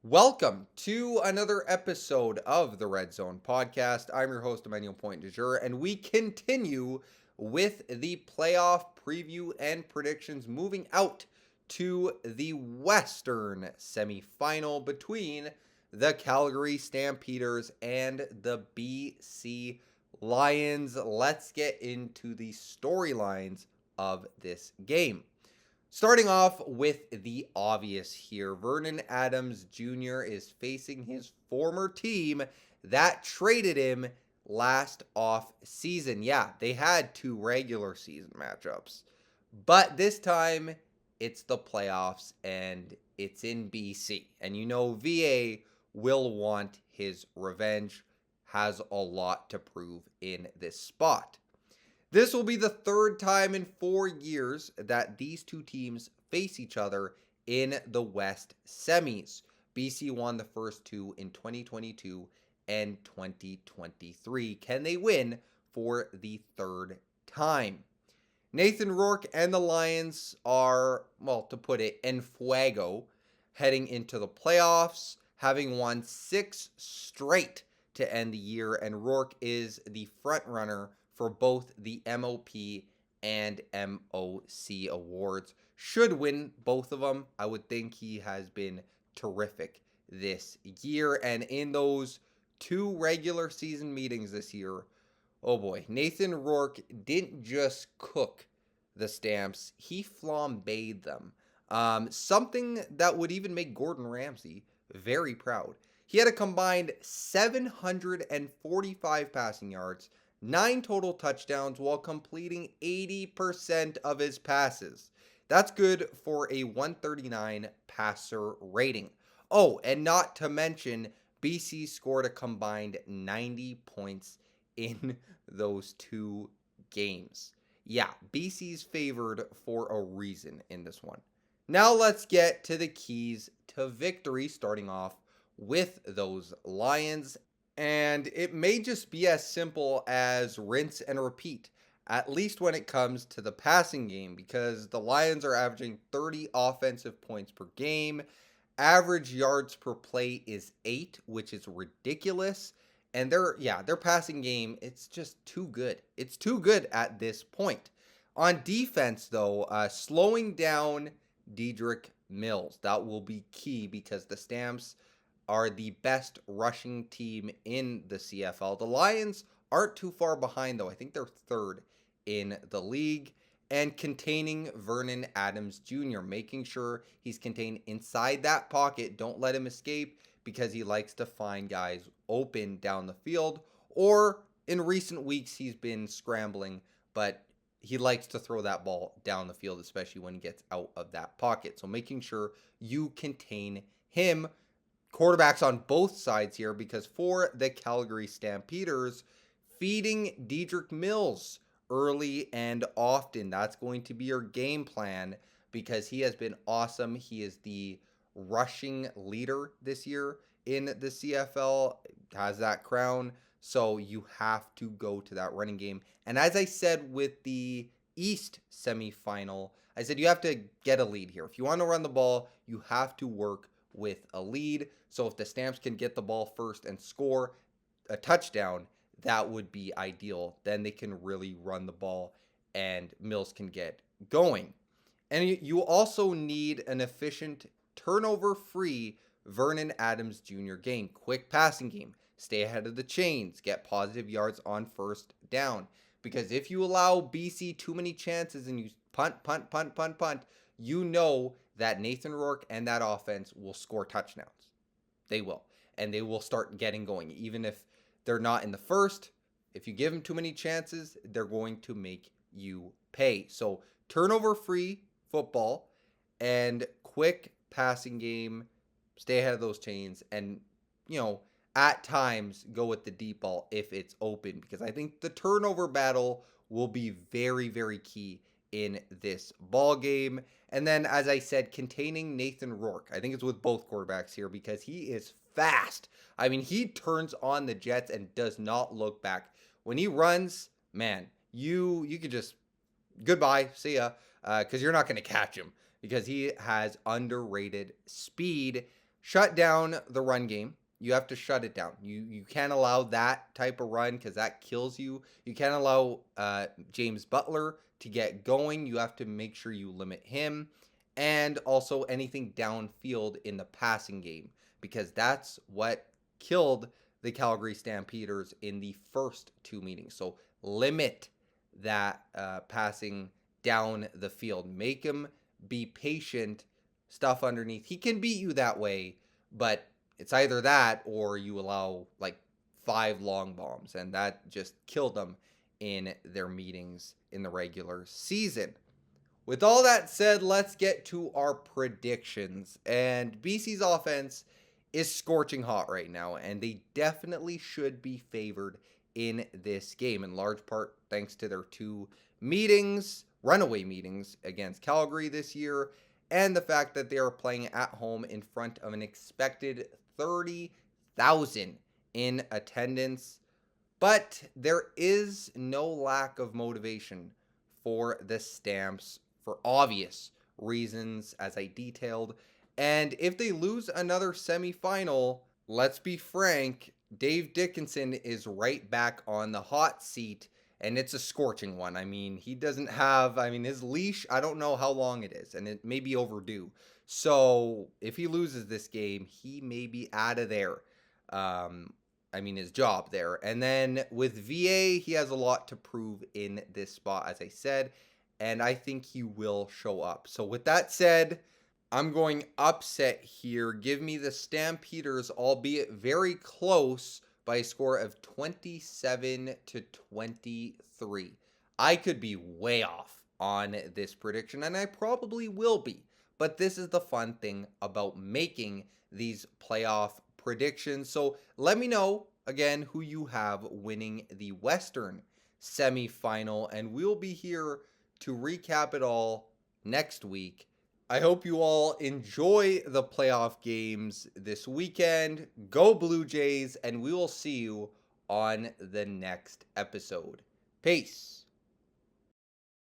Welcome to another episode of the Red Zone podcast. I'm your host, Emmanuel Point de Jure, and we continue with the playoff preview and predictions moving out to the Western semifinal between the Calgary Stampeders and the BC Lions. Let's get into the storylines of this game. Starting off with the obvious here, Vernon Adams Jr. is facing his former team that traded him last off season. Yeah, they had two regular season matchups, but this time it's the playoffs and it's in BC. And you know, VA will want his revenge, has a lot to prove in this spot. This will be the third time in 4 years that these two teams face each other in the West semis. BC won the first two in 2022 and 2023. Can they win for the third time? Nathan Rourke and the Lions are, well, to put it, en fuego heading into the playoffs, having won 6 straight to end the year, and Rourke is the front runner for both the MOP and MOC awards. Should win both of them. I would think he has been terrific this year, and in those two regular season meetings this year, oh boy, Nathan Rourke didn't just cook the Stamps, he flambéed them. Something that would even make Gordon Ramsay very proud. He had a combined 745 passing yards, 9 total touchdowns while completing 80% of his passes. That's good for a 139 passer rating. Oh, and not to mention, BC scored a combined 90 points in those two games. Yeah, BC's favored for a reason in this one. Now let's get to the keys to victory, starting off with those Lions. And it may just be as simple as rinse and repeat, at least when it comes to the passing game, because the Lions are averaging 30 offensive points per game. Average yards per play is 8, which is ridiculous. And their passing game, it's just too good. It's too good at this point. On defense, though, slowing down Dedrick Mills, that will be key because the Stamps are the best rushing team in the CFL. The Lions aren't too far behind, though. I think they're third in the league. And containing Vernon Adams Jr., making sure he's contained inside that pocket. Don't let him escape because he likes to find guys open down the field. Or in recent weeks, he's been scrambling, but he likes to throw that ball down the field, especially when he gets out of that pocket. So making sure you contain him. Quarterbacks on both sides here, because for the Calgary Stampeders, feeding Dedrick Mills early and often. That's going to be your game plan because he has been awesome. He is the rushing leader this year in the CFL, has that crown. So you have to go to that running game. And as I said with the East semifinal, I said you have to get a lead here. If you want to run the ball, you have to work with a lead. So if the Stamps can get the ball first and score a touchdown, that would be ideal. Then they can really run the ball and Mills can get going. And you also need an efficient, turnover-free Vernon Adams Jr. game. Quick passing game. Stay ahead of the chains. Get positive yards on first down. Because if you allow BC too many chances and you punt, you know that Nathan Rourke and that offense will score touchdowns. They will. And they will start getting going. Even if they're not in the first, if you give them too many chances, they're going to make you pay. So turnover-free football and quick passing game, stay ahead of those chains, and, at times go with the deep ball if it's open, because I think the turnover battle will be very, very key in this ball game. And then, as I said, containing Nathan Rourke. I think it's with both quarterbacks here because he is fast. I mean, he turns on the jets and does not look back. When he runs, man, you could just goodbye, see ya, because you're not going to catch him because he has underrated speed. shut down the run game. You have to shut it down. You can't allow that type of run because that kills you. You can't allow James Butler to get going. You have to make sure you limit him, and also anything downfield in the passing game, because that's what killed the Calgary Stampeders in the first two meetings. So limit that passing down the field. Make him be patient, stuff underneath. He can beat you that way, but it's either that or you allow like 5 long bombs, and that just killed them in their meetings in the regular season. With all that said, let's get to our predictions. And BC's offense is scorching hot right now, and they definitely should be favored in this game, in large part thanks to their 2 meetings, runaway meetings against Calgary this year, and the fact that they are playing at home in front of an expected 30,000 in attendance. But there is no lack of motivation for the Stamps for obvious reasons, as I detailed. And if they lose another semifinal, let's be frank, Dave Dickinson is right back on the hot seat, and it's a scorching one. I mean, he doesn't have, his leash, I don't know how long it is, and it may be overdue. So if he loses this game, he may be out of there. His job there. And then with VA, he has a lot to prove in this spot, as I said, and I think he will show up. So with that said, I'm going upset here. Give me the Stampeders, albeit very close, by a score of 27-23. I could be way off on this prediction, and I probably will be. But this is the fun thing about making these playoff predictions. So let me know, again, who you have winning the Western semifinal, and we'll be here to recap it all next week. I hope you all enjoy the playoff games this weekend. Go Blue Jays, and we will see you on the next episode. Peace.